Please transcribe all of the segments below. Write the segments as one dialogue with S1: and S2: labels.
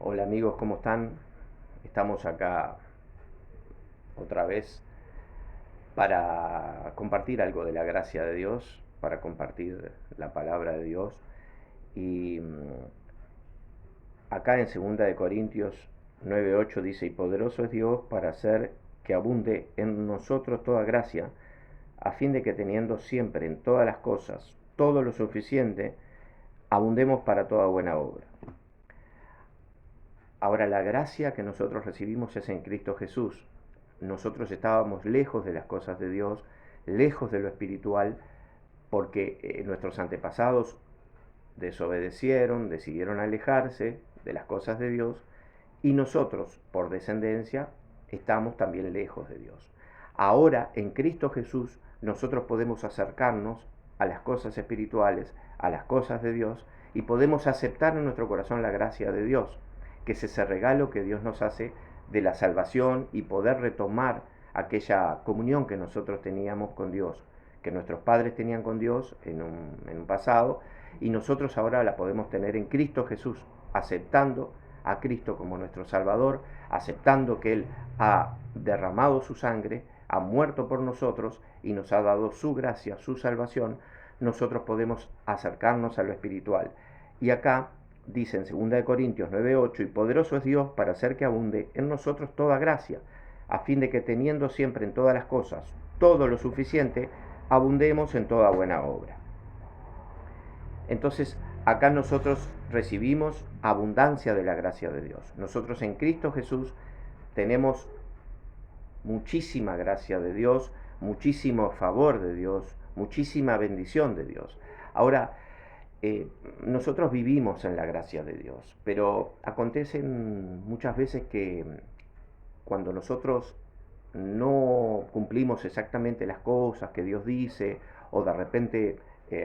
S1: Hola amigos, ¿cómo están? Estamos acá otra vez para compartir algo de la gracia de Dios, para compartir la palabra de Dios. Y acá en 2 de Corintios 9:8 dice, y poderoso es Dios para hacer que abunde en nosotros toda gracia, a fin de que teniendo siempre en todas las cosas todo lo suficiente, abundemos para toda buena obra. Ahora, la gracia que nosotros recibimos es en Cristo Jesús. Nosotros estábamos lejos de las cosas de Dios, lejos de lo espiritual, porque nuestros antepasados desobedecieron, decidieron alejarse de las cosas de Dios, y nosotros, por descendencia, estamos también lejos de Dios. Ahora, en Cristo Jesús, nosotros podemos acercarnos a las cosas espirituales, a las cosas de Dios, y podemos aceptar en nuestro corazón la gracia de Dios, que es ese regalo que Dios nos hace de la salvación y poder retomar aquella comunión que nosotros teníamos con Dios, que nuestros padres tenían con Dios en un pasado, y nosotros ahora la podemos tener en Cristo Jesús, aceptando a Cristo como nuestro Salvador, aceptando que Él ha derramado su sangre, ha muerto por nosotros y nos ha dado su gracia, su salvación. Nosotros podemos acercarnos a lo espiritual. Y acá dice en 2 de Corintios 9:8, y poderoso es Dios para hacer que abunde en nosotros toda gracia, a fin de que teniendo siempre en todas las cosas todo lo suficiente, abundemos en toda buena obra. Entonces, acá nosotros recibimos abundancia de la gracia de Dios. Nosotros en Cristo Jesús tenemos muchísima gracia de Dios, muchísimo favor de Dios, muchísima bendición de Dios. Ahora, nosotros vivimos en la gracia de Dios, pero acontecen muchas veces que cuando nosotros no cumplimos exactamente las cosas que Dios dice, o de repente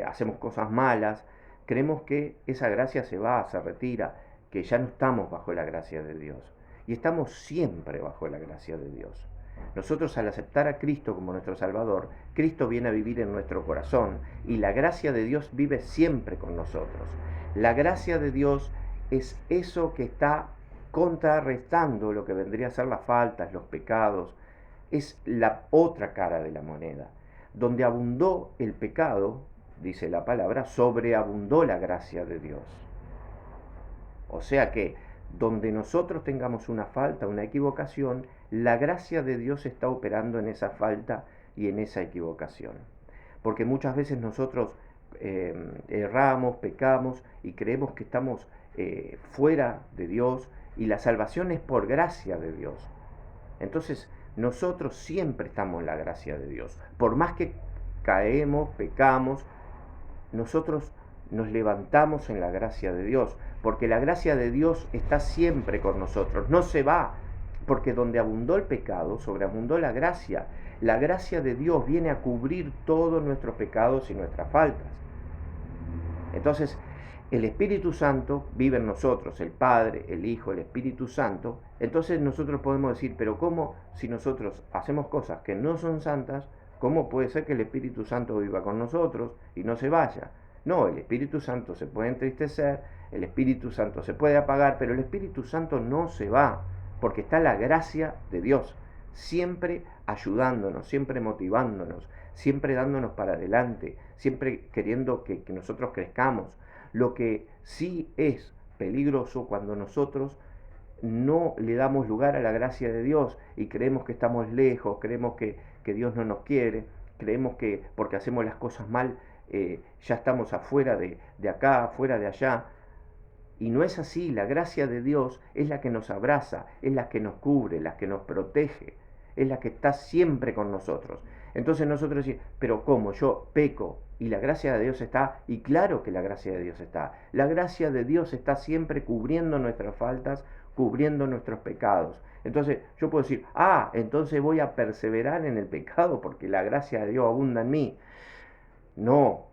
S1: hacemos cosas malas, creemos que esa gracia se va, se retira, que ya no estamos bajo la gracia de Dios. Y estamos siempre bajo la gracia de Dios. Nosotros al aceptar a Cristo como nuestro Salvador, Cristo viene a vivir en nuestro corazón y la gracia de Dios vive siempre con nosotros. La gracia de Dios es eso que está contrarrestando lo que vendría a ser las faltas, los pecados. Es la otra cara de la moneda. Donde abundó el pecado, dice la palabra, sobreabundó la gracia de Dios. O sea que donde nosotros tengamos una falta, una equivocación, la gracia de Dios está operando en esa falta y en esa equivocación. Porque muchas veces nosotros erramos, pecamos y creemos que estamos fuera de Dios, y la salvación es por gracia de Dios. Entonces, nosotros siempre estamos en la gracia de Dios. Por más que caemos, pecamos, nosotros nos levantamos en la gracia de Dios, porque la gracia de Dios está siempre con nosotros, no se va, porque donde abundó el pecado, sobreabundó la gracia. La gracia de Dios viene a cubrir todos nuestros pecados y nuestras faltas. Entonces, el Espíritu Santo vive en nosotros, el Padre, el Hijo, el Espíritu Santo. Entonces nosotros podemos decir, pero ¿cómo si nosotros hacemos cosas que no son santas, cómo puede ser que el Espíritu Santo viva con nosotros y no se vaya? No, el Espíritu Santo se puede entristecer, el Espíritu Santo se puede apagar, pero el Espíritu Santo no se va, porque está la gracia de Dios, siempre ayudándonos, siempre motivándonos, siempre dándonos para adelante, siempre queriendo que nosotros crezcamos. Lo que sí es peligroso cuando nosotros no le damos lugar a la gracia de Dios y creemos que estamos lejos, creemos que Dios no nos quiere, creemos que porque hacemos las cosas mal ya estamos afuera de acá, afuera de allá. Y no es así, la gracia de Dios es la que nos abraza, es la que nos cubre, la que nos protege, es la que está siempre con nosotros. Entonces nosotros decimos, pero ¿cómo? Yo peco y la gracia de Dios está, y claro que la gracia de Dios está. La gracia de Dios está siempre cubriendo nuestras faltas, cubriendo nuestros pecados. Entonces yo puedo decir, entonces voy a perseverar en el pecado porque la gracia de Dios abunda en mí. No,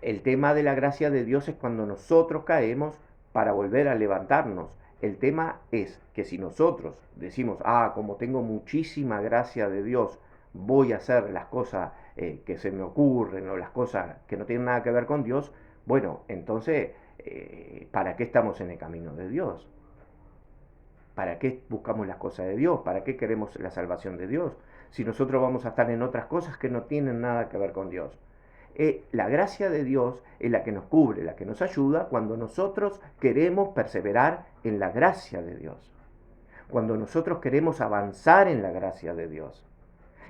S1: el tema de la gracia de Dios es cuando nosotros caemos para volver a levantarnos. El tema es que si nosotros decimos, como tengo muchísima gracia de Dios, voy a hacer las cosas que se me ocurren o las cosas que no tienen nada que ver con Dios, bueno, entonces ¿para qué estamos en el camino de Dios? ¿Para qué buscamos las cosas de Dios? ¿Para qué queremos la salvación de Dios? Si nosotros vamos a estar en otras cosas que no tienen nada que ver con Dios. La gracia de Dios es la que nos cubre, la que nos ayuda cuando nosotros queremos perseverar en la gracia de Dios. Cuando nosotros queremos avanzar en la gracia de Dios.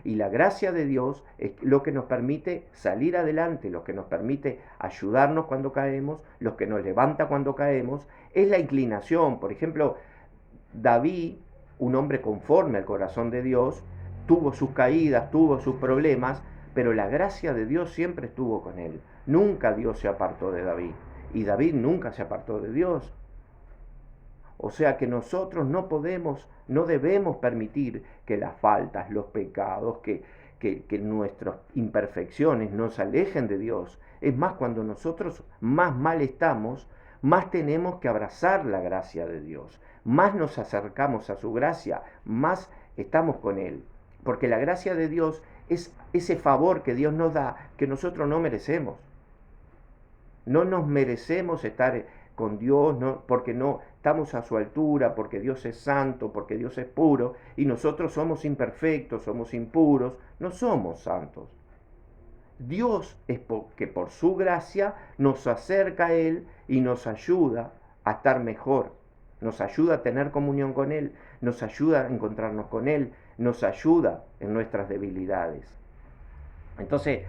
S1: Y la gracia de Dios es lo que nos permite salir adelante, lo que nos permite ayudarnos cuando caemos, lo que nos levanta cuando caemos, es la inclinación. Por ejemplo, David, un hombre conforme al corazón de Dios, tuvo sus caídas, tuvo sus problemas, pero la gracia de Dios siempre estuvo con él. Nunca Dios se apartó de David, y David nunca se apartó de Dios. O sea que nosotros no debemos permitir que las faltas, los pecados, que nuestras imperfecciones nos alejen de Dios. Es más, cuando nosotros más mal estamos, más tenemos que abrazar la gracia de Dios. Más nos acercamos a su gracia, más estamos con Él. Porque la gracia de Dios es ese favor que Dios nos da que nosotros no merecemos. No nos merecemos estar con Dios, porque no estamos a su altura, porque Dios es santo, porque Dios es puro, y nosotros somos imperfectos, somos impuros, no somos santos. Dios es que por su gracia nos acerca a Él y nos ayuda a estar mejor, nos ayuda a tener comunión con Él, nos ayuda a encontrarnos con Él, nos ayuda en nuestras debilidades. Entonces,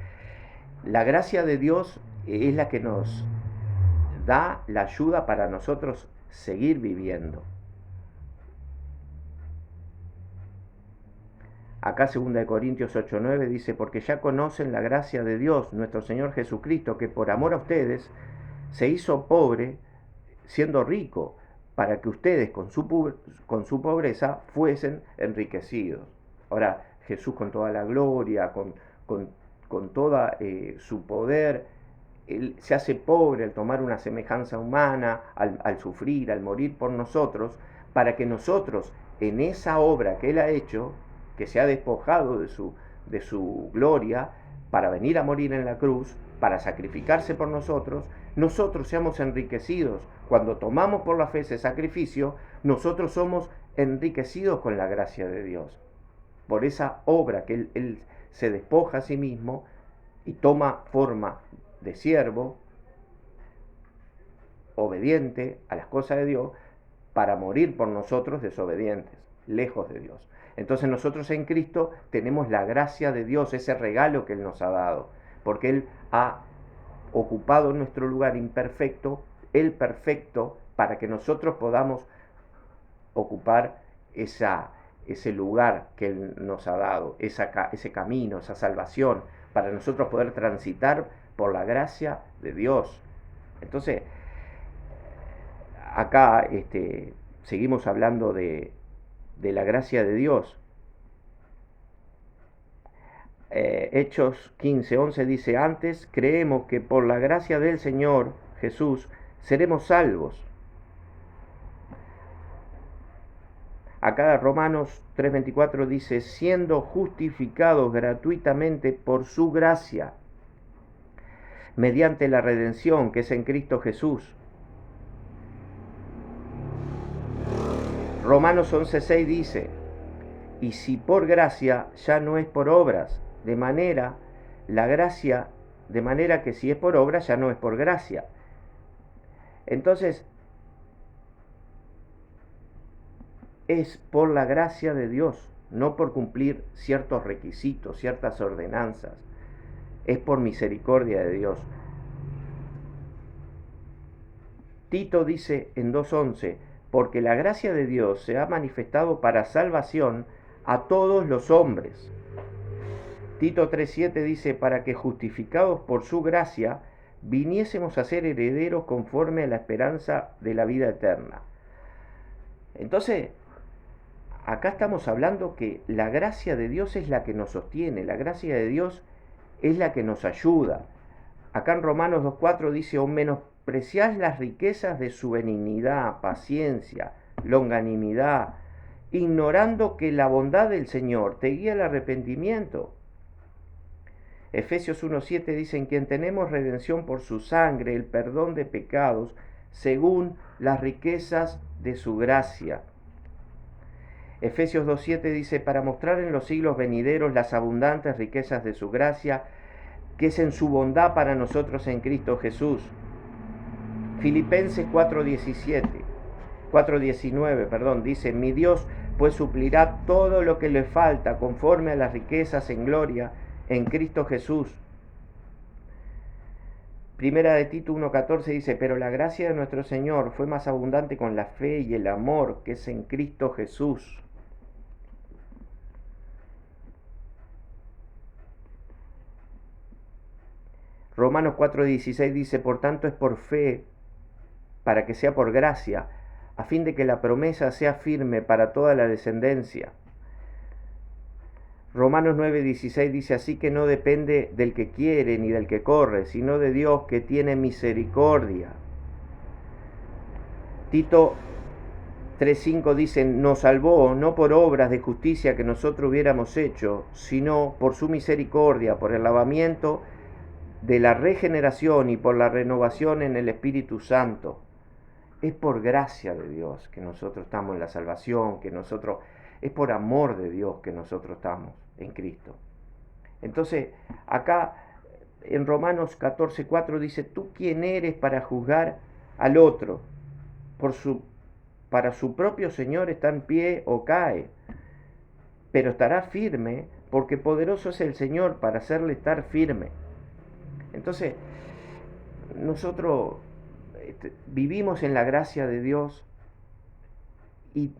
S1: la gracia de Dios es la que nos da la ayuda para nosotros seguir viviendo. Acá 2 Corintios 8:9 dice, porque ya conocen la gracia de Dios, nuestro Señor Jesucristo, que por amor a ustedes se hizo pobre siendo rico, para que ustedes con su pobreza fuesen enriquecidos. Ahora, Jesús con toda la gloria, con toda su poder, Él se hace pobre al tomar una semejanza humana, al sufrir, al morir por nosotros, para que nosotros en esa obra que Él ha hecho, que se ha despojado de su gloria, para venir a morir en la cruz, para sacrificarse por nosotros seamos enriquecidos. Cuando tomamos por la fe ese sacrificio, nosotros somos enriquecidos con la gracia de Dios. Por esa obra que Él se despoja a sí mismo y toma forma de siervo, obediente a las cosas de Dios, para morir por nosotros desobedientes, lejos de Dios. Entonces nosotros en Cristo tenemos la gracia de Dios, ese regalo que Él nos ha dado, porque Él ha ocupado nuestro lugar imperfecto, Él perfecto, para que nosotros podamos ocupar ese lugar que Él nos ha dado, ese camino, esa salvación, para nosotros poder transitar por la gracia de Dios. Entonces, acá seguimos hablando de la gracia de Dios. Hechos 15:11 dice, antes creemos que por la gracia del Señor Jesús seremos salvos. Acá Romanos 3:24 dice, siendo justificados gratuitamente por su gracia, mediante la redención que es en Cristo Jesús. Romanos 11:6 dice, y si por gracia ya no es por obras, de manera que si es por obras ya no es por gracia. Entonces, es por la gracia de Dios, no por cumplir ciertos requisitos, ciertas ordenanzas. Es por misericordia de Dios. Tito dice en 2:11, porque la gracia de Dios se ha manifestado para salvación a todos los hombres. Tito 3:7 dice, para que justificados por su gracia, viniésemos a ser herederos conforme a la esperanza de la vida eterna. Entonces, acá estamos hablando que la gracia de Dios es la que nos sostiene, la gracia de Dios es la que nos ayuda. Acá en Romanos 2:4 dice, o menospreciás las riquezas de su benignidad, paciencia, longanimidad, ignorando que la bondad del Señor te guía al arrepentimiento. Efesios 1:7 dice: en quien tenemos redención por su sangre, el perdón de pecados, según las riquezas de su gracia. Efesios 2:7 dice: para mostrar en los siglos venideros las abundantes riquezas de su gracia, que es en su bondad para nosotros en Cristo Jesús. Filipenses 4:19, dice: mi Dios pues suplirá todo lo que le falta conforme a las riquezas en gloria en Cristo Jesús. Primera de Tito 1:14 dice: pero la gracia de nuestro Señor fue más abundante con la fe y el amor que es en Cristo Jesús. Romanos 4:16 dice: por tanto es por fe, para que sea por gracia, a fin de que la promesa sea firme para toda la descendencia. Romanos 9:16 dice: así que no depende del que quiere ni del que corre, sino de Dios que tiene misericordia. Tito 3:5 dice: nos salvó no por obras de justicia que nosotros hubiéramos hecho, sino por su misericordia, por el lavamiento de la regeneración y por la renovación en el Espíritu Santo. Es por gracia de Dios que nosotros estamos en la salvación, es por amor de Dios que nosotros estamos en Cristo. Entonces, acá en Romanos 14:4 dice: ¿tú quién eres para juzgar al otro? Para su propio Señor está en pie o cae, pero estará firme, porque poderoso es el Señor para hacerle estar firme. Entonces, nosotros vivimos en la gracia de Dios y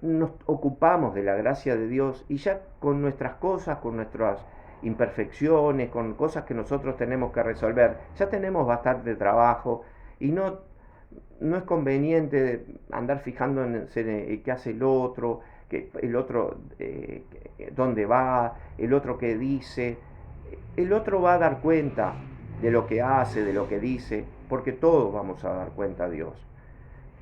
S1: nos ocupamos de la gracia de Dios, y ya con nuestras cosas, con nuestras imperfecciones, con cosas que nosotros tenemos que resolver, ya tenemos bastante trabajo, y no es conveniente andar fijando en qué hace el otro dónde va, el otro qué dice. El otro va a dar cuenta de lo que hace, de lo que dice, porque todos vamos a dar cuenta a Dios.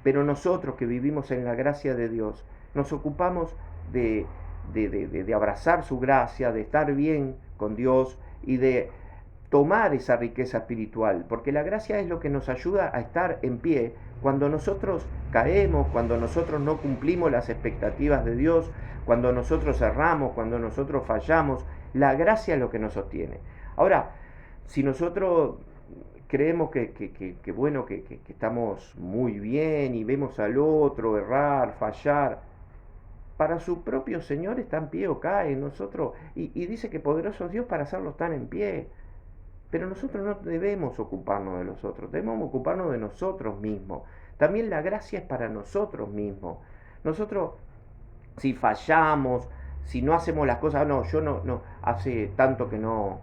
S1: Pero nosotros que vivimos en la gracia de Dios, nos ocupamos de abrazar su gracia, de estar bien con Dios y de tomar esa riqueza espiritual, porque la gracia es lo que nos ayuda a estar en pie cuando nosotros caemos, cuando nosotros no cumplimos las expectativas de Dios, cuando nosotros erramos, cuando nosotros fallamos. La gracia es lo que nos sostiene. Ahora, si nosotros creemos que estamos muy bien y vemos al otro errar, fallar, para su propio Señor está en pie o cae. Y dice que poderoso es Dios para hacerlo estar en pie. Pero nosotros no debemos ocuparnos de los otros, debemos ocuparnos de nosotros mismos. También la gracia es para nosotros mismos. Nosotros, si fallamos, si no hacemos las cosas, yo no hace tanto que no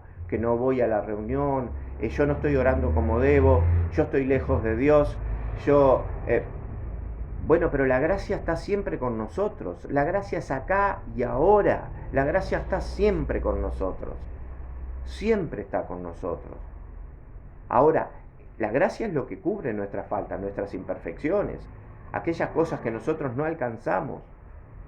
S1: voy a la reunión, yo no estoy orando como debo, yo estoy lejos de Dios, bueno, pero la gracia está siempre con nosotros, la gracia es acá y ahora, la gracia está siempre con nosotros, siempre está con nosotros. Ahora, la gracia es lo que cubre nuestras faltas, nuestras imperfecciones, aquellas cosas que nosotros no alcanzamos.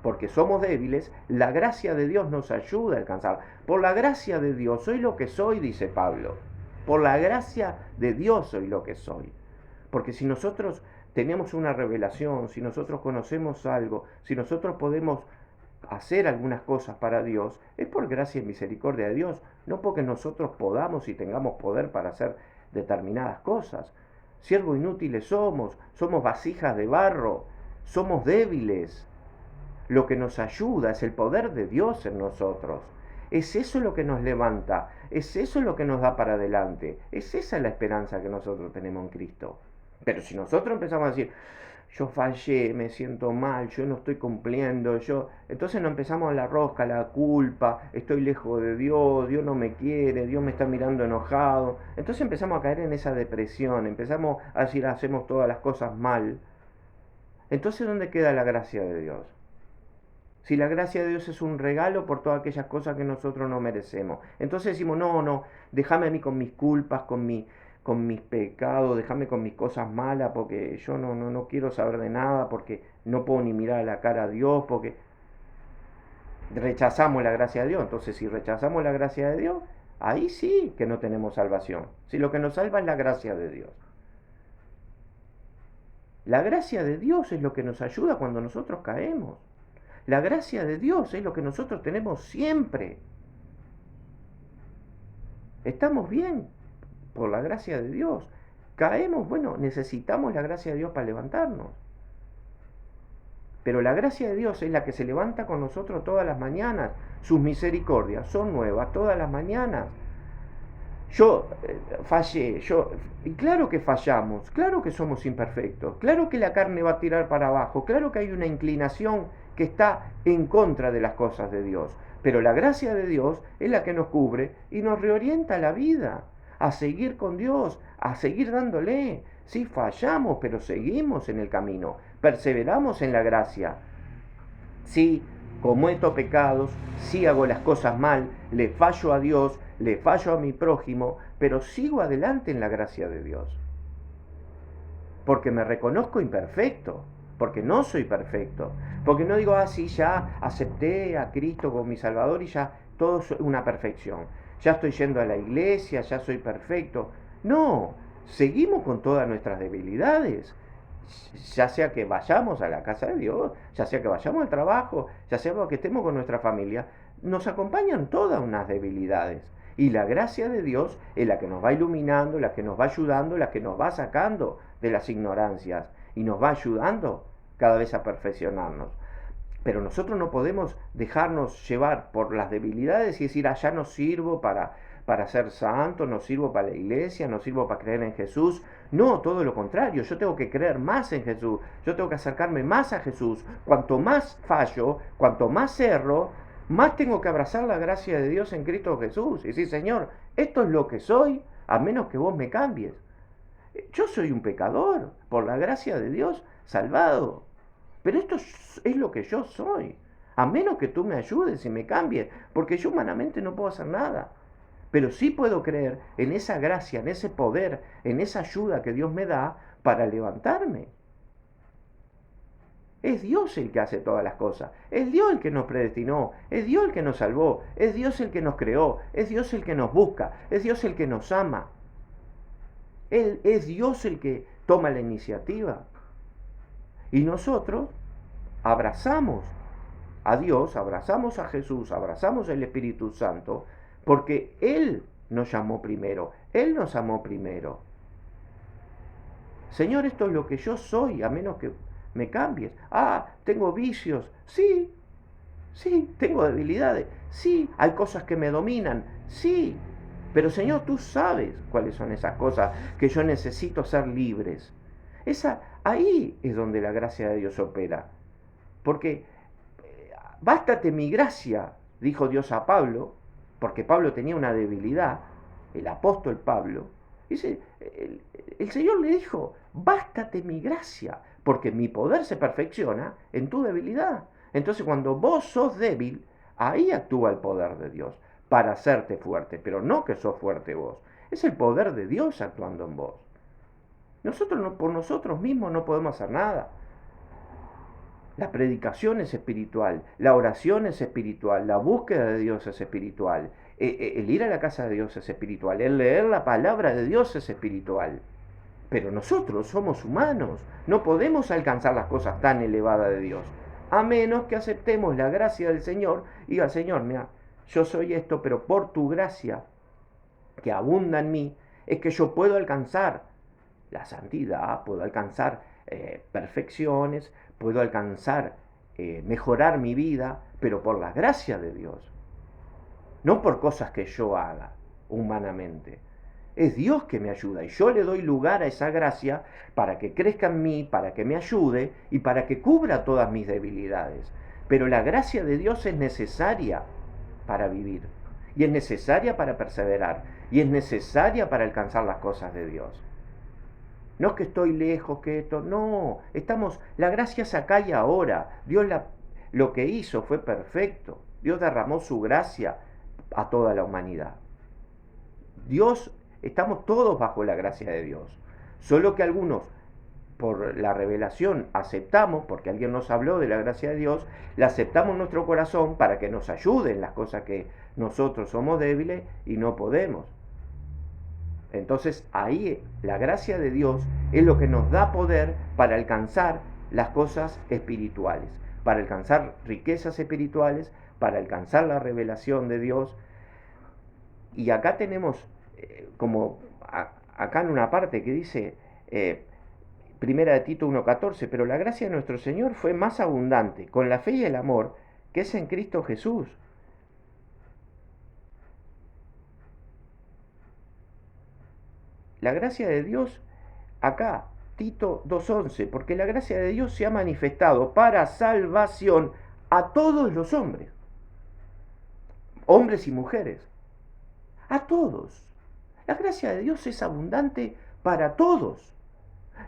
S1: Porque somos débiles, la gracia de Dios nos ayuda a alcanzar. Por la gracia de Dios soy lo que soy, dice Pablo. Por la gracia de Dios soy lo que soy. Porque si nosotros tenemos una revelación, si nosotros conocemos algo, si nosotros podemos hacer algunas cosas para Dios, es por gracia y misericordia de Dios, no porque nosotros podamos y tengamos poder para hacer determinadas cosas. Siervos inútiles somos vasijas de barro, somos débiles. Lo que nos ayuda es el poder de Dios en nosotros. Es eso lo que nos levanta, es eso lo que nos da para adelante, es esa la esperanza que nosotros tenemos en Cristo. Pero si nosotros empezamos a decir: yo fallé, me siento mal, yo no estoy cumpliendo, entonces nos empezamos a la rosca, la culpa, estoy lejos de Dios, Dios no me quiere, Dios me está mirando enojado. Entonces empezamos a caer en esa depresión, empezamos a decir: hacemos todas las cosas mal. Entonces, ¿dónde queda la gracia de Dios? Si la gracia de Dios es un regalo por todas aquellas cosas que nosotros no merecemos. Entonces decimos: no, déjame a mí con mis culpas, con mis pecados, déjame con mis cosas malas, porque yo no quiero saber de nada, porque no puedo ni mirar a la cara a Dios, porque rechazamos la gracia de Dios. Entonces, si rechazamos la gracia de Dios, ahí sí que no tenemos salvación. Si lo que nos salva es la gracia de Dios. La gracia de Dios es lo que nos ayuda cuando nosotros caemos. La gracia de Dios es lo que nosotros tenemos siempre. Estamos bien por la gracia de Dios. Caemos, bueno, necesitamos la gracia de Dios para levantarnos. Pero la gracia de Dios es la que se levanta con nosotros todas las mañanas. Sus misericordias son nuevas todas las mañanas. Yo fallé, y claro que fallamos, claro que somos imperfectos, claro que la carne va a tirar para abajo, claro que hay una inclinación que está en contra de las cosas de Dios. Pero la gracia de Dios es la que nos cubre y nos reorienta la vida, a seguir con Dios, a seguir dándole. Sí, fallamos, pero seguimos en el camino, perseveramos en la gracia. Sí, cometo pecados, sí hago las cosas mal, le fallo a Dios, le fallo a mi prójimo, pero sigo adelante en la gracia de Dios. Porque me reconozco imperfecto, porque no soy perfecto, porque no digo, sí, ya acepté a Cristo como mi Salvador y ya todo es una perfección. Ya estoy yendo a la iglesia, ya soy perfecto. No, seguimos con todas nuestras debilidades. Ya sea que vayamos a la casa de Dios, ya sea que vayamos al trabajo, ya sea que estemos con nuestra familia, nos acompañan todas unas debilidades. Y la gracia de Dios es la que nos va iluminando, la que nos va ayudando, la que nos va sacando de las ignorancias y nos va ayudando cada vez a perfeccionarnos. Pero nosotros no podemos dejarnos llevar por las debilidades y decir, ya no sirvo para ser santo, no sirvo para la iglesia, no sirvo para creer en Jesús. No, todo lo contrario, yo tengo que creer más en Jesús, yo tengo que acercarme más a Jesús. Cuanto más fallo, cuanto más erro, más tengo que abrazar la gracia de Dios en Cristo Jesús. Y decir, Señor, esto es lo que soy, a menos que vos me cambies. Yo soy un pecador, por la gracia de Dios, salvado. Pero esto es lo que yo soy, a menos que tú me ayudes y me cambies, porque yo humanamente no puedo hacer nada. Pero sí puedo creer en esa gracia, en ese poder, en esa ayuda que Dios me da para levantarme. Es Dios el que hace todas las cosas. Es Dios el que nos predestinó. Es Dios el que nos salvó. Es Dios el que nos creó. Es Dios el que nos busca. Es Dios el que nos ama. Es Dios el que toma la iniciativa. Y nosotros abrazamos a Dios, abrazamos a Jesús, abrazamos al Espíritu Santo, porque Él nos llamó primero. Él nos amó primero. Señor, esto es lo que yo soy, a menos que me cambies. Tengo vicios. Sí, tengo debilidades. Sí, hay cosas que me dominan. Sí, pero Señor, tú sabes cuáles son esas cosas que yo necesito ser libres. Ahí es donde la gracia de Dios opera. Porque bástate mi gracia, dijo Dios a Pablo, porque Pablo tenía una debilidad, el apóstol Pablo. Dice, el Señor le dijo, bástate mi gracia, porque mi poder se perfecciona en tu debilidad. Entonces cuando vos sos débil, ahí actúa el poder de Dios para hacerte fuerte, pero no que sos fuerte vos. Es el poder de Dios actuando en vos. Nosotros por nosotros mismos no podemos hacer nada. La predicación es espiritual, la oración es espiritual, la búsqueda de Dios es espiritual, el ir a la casa de Dios es espiritual, el leer la palabra de Dios es espiritual. Pero nosotros somos humanos, no podemos alcanzar las cosas tan elevadas de Dios, a menos que aceptemos la gracia del Señor y diga, Señor, mira, yo soy esto, pero por tu gracia que abunda en mí, es que yo puedo alcanzar la santidad, puedo alcanzar perfecciones, puedo alcanzar, mejorar mi vida, pero por la gracia de Dios, no por cosas que yo haga humanamente. Es Dios que me ayuda y yo le doy lugar a esa gracia para que crezca en mí, para que me ayude y para que cubra todas mis debilidades. Pero la gracia de Dios es necesaria para vivir y es necesaria para perseverar y es necesaria para alcanzar las cosas de Dios. No es que estoy lejos, que esto, no, la gracia es acá y ahora. Dios lo que hizo fue perfecto. Dios derramó su gracia a toda la humanidad. Estamos todos bajo la gracia de Dios. Solo que algunos, por la revelación aceptamos, porque alguien nos habló de la gracia de Dios, la aceptamos en nuestro corazón para que nos ayude en las cosas que nosotros somos débiles y no podemos. Entonces ahí la gracia de Dios es lo que nos da poder para alcanzar las cosas espirituales, para alcanzar riquezas espirituales, para alcanzar la revelación de Dios. Y acá tenemos acá en una parte que dice, primera de Tito 1:14, pero la gracia de nuestro Señor fue más abundante con la fe y el amor que es en Cristo Jesús. La gracia de Dios, acá, Tito 2:11, porque la gracia de Dios se ha manifestado para salvación a todos los hombres y mujeres, a todos. La gracia de Dios es abundante para todos.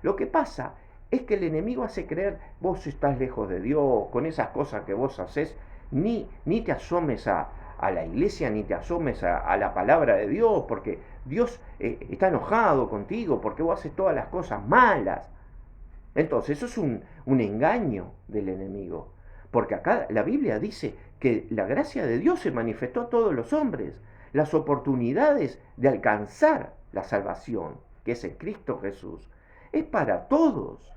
S1: Lo que pasa es que el enemigo hace creer, vos estás lejos de Dios, con esas cosas que vos haces, ni te asomes a la iglesia, ni te asomes a la palabra de Dios, porque Dios está enojado contigo, porque vos haces todas las cosas malas. Entonces eso es un engaño del enemigo, porque acá la Biblia dice que la gracia de Dios se manifestó a todos los hombres, las oportunidades de alcanzar la salvación, que es en Cristo Jesús, es para todos.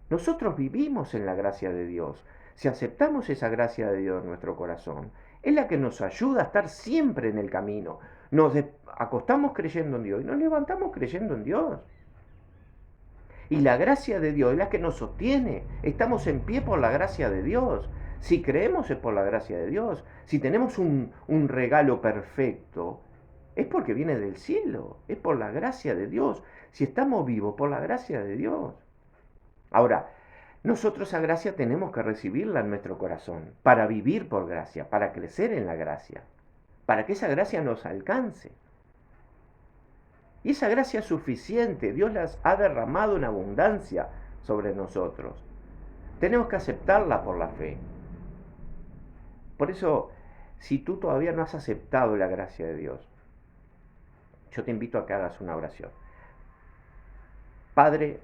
S1: Nosotros vivimos en la gracia de Dios. Si aceptamos esa gracia de Dios en nuestro corazón, es la que nos ayuda a estar siempre en el camino. Nos acostamos creyendo en Dios y nos levantamos creyendo en Dios. Y la gracia de Dios es la que nos sostiene. Estamos en pie por la gracia de Dios. Si creemos es por la gracia de Dios. Si tenemos un regalo perfecto, es porque viene del cielo. Es por la gracia de Dios. Si estamos vivos, por la gracia de Dios. Ahora, nosotros esa gracia tenemos que recibirla en nuestro corazón, para vivir por gracia, para crecer en la gracia, para que esa gracia nos alcance. Y esa gracia es suficiente, Dios las ha derramado en abundancia sobre nosotros. Tenemos que aceptarla por la fe. Por eso, si tú todavía no has aceptado la gracia de Dios, yo te invito a que hagas una oración. Padre,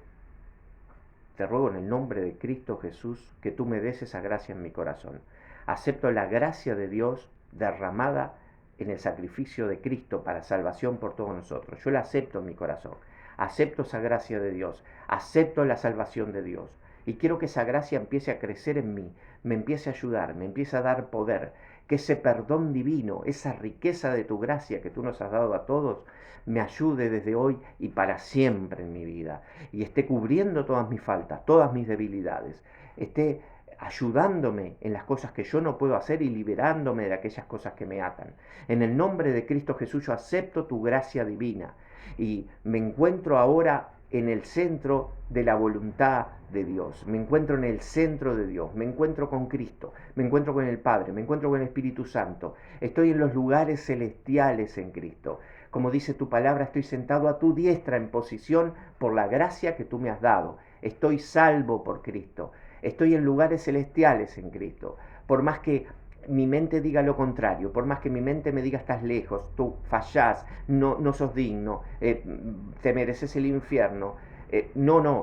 S1: te ruego en el nombre de Cristo Jesús que tú me des esa gracia en mi corazón. Acepto la gracia de Dios derramada en el sacrificio de Cristo para salvación por todos nosotros. Yo la acepto en mi corazón. Acepto esa gracia de Dios. Acepto la salvación de Dios. Y quiero que esa gracia empiece a crecer en mí, me empiece a ayudar, me empiece a dar poder. Que ese perdón divino, esa riqueza de tu gracia que tú nos has dado a todos, me ayude desde hoy y para siempre en mi vida. Y esté cubriendo todas mis faltas, todas mis debilidades. Esté ayudándome en las cosas que yo no puedo hacer y liberándome de aquellas cosas que me atan. En el nombre de Cristo Jesús yo acepto tu gracia divina y me encuentro ahora en el centro de la voluntad de Dios, me encuentro en el centro de Dios, me encuentro con Cristo, me encuentro con el Padre, me encuentro con el Espíritu Santo, estoy en los lugares celestiales en Cristo. Como dice tu palabra, estoy sentado a tu diestra en posición por la gracia que tú me has dado. Estoy salvo por Cristo. Estoy en lugares celestiales en Cristo. Por más que mi mente diga lo contrario, por más que mi mente me diga estás lejos, tú fallás, no sos digno, te mereces el infierno.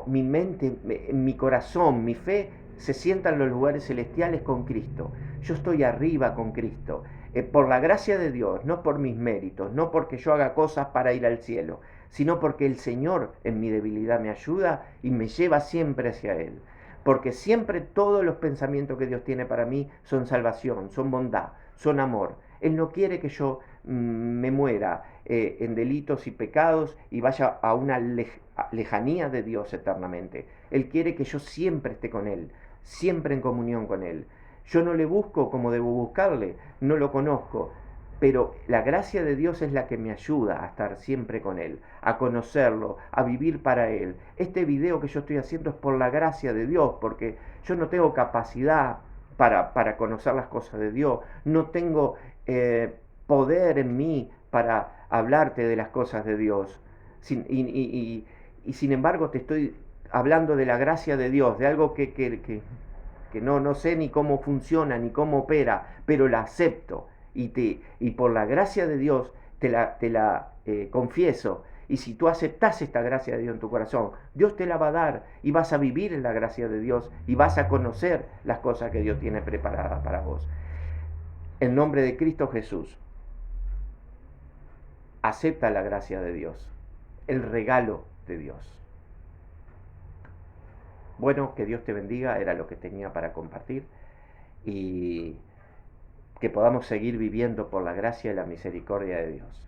S1: Mi mente, mi corazón, mi fe se sienta en los lugares celestiales con Cristo. Yo estoy arriba con Cristo. Por la gracia de Dios, no por mis méritos, no porque yo haga cosas para ir al cielo, sino porque el Señor en mi debilidad me ayuda y me lleva siempre hacia Él. Porque siempre todos los pensamientos que Dios tiene para mí son salvación, son bondad, son amor. Él no quiere que yo me muera en delitos y pecados y vaya a una lejanía de Dios eternamente. Él quiere que yo siempre esté con Él, siempre en comunión con Él. Yo no le busco como debo buscarle, no lo conozco, pero la gracia de Dios es la que me ayuda a estar siempre con Él, a conocerlo, a vivir para Él. Este video que yo estoy haciendo es por la gracia de Dios, porque yo no tengo capacidad para conocer las cosas de Dios, no tengo poder en mí para hablarte de las cosas de Dios. Y sin embargo te estoy hablando de la gracia de Dios, de algo que no sé ni cómo funciona, ni cómo opera, pero la acepto. Y por la gracia de Dios te la confieso Y si tú aceptás esta gracia de Dios en tu corazón, Dios te la va a dar y vas a vivir en la gracia de Dios y vas a conocer las cosas que Dios tiene preparadas para vos. En nombre de Cristo Jesús, acepta la gracia de Dios, el regalo de Dios. Bueno, que Dios te bendiga, era lo que tenía para compartir, y que podamos seguir viviendo por la gracia y la misericordia de Dios.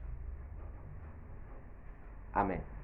S1: Amén.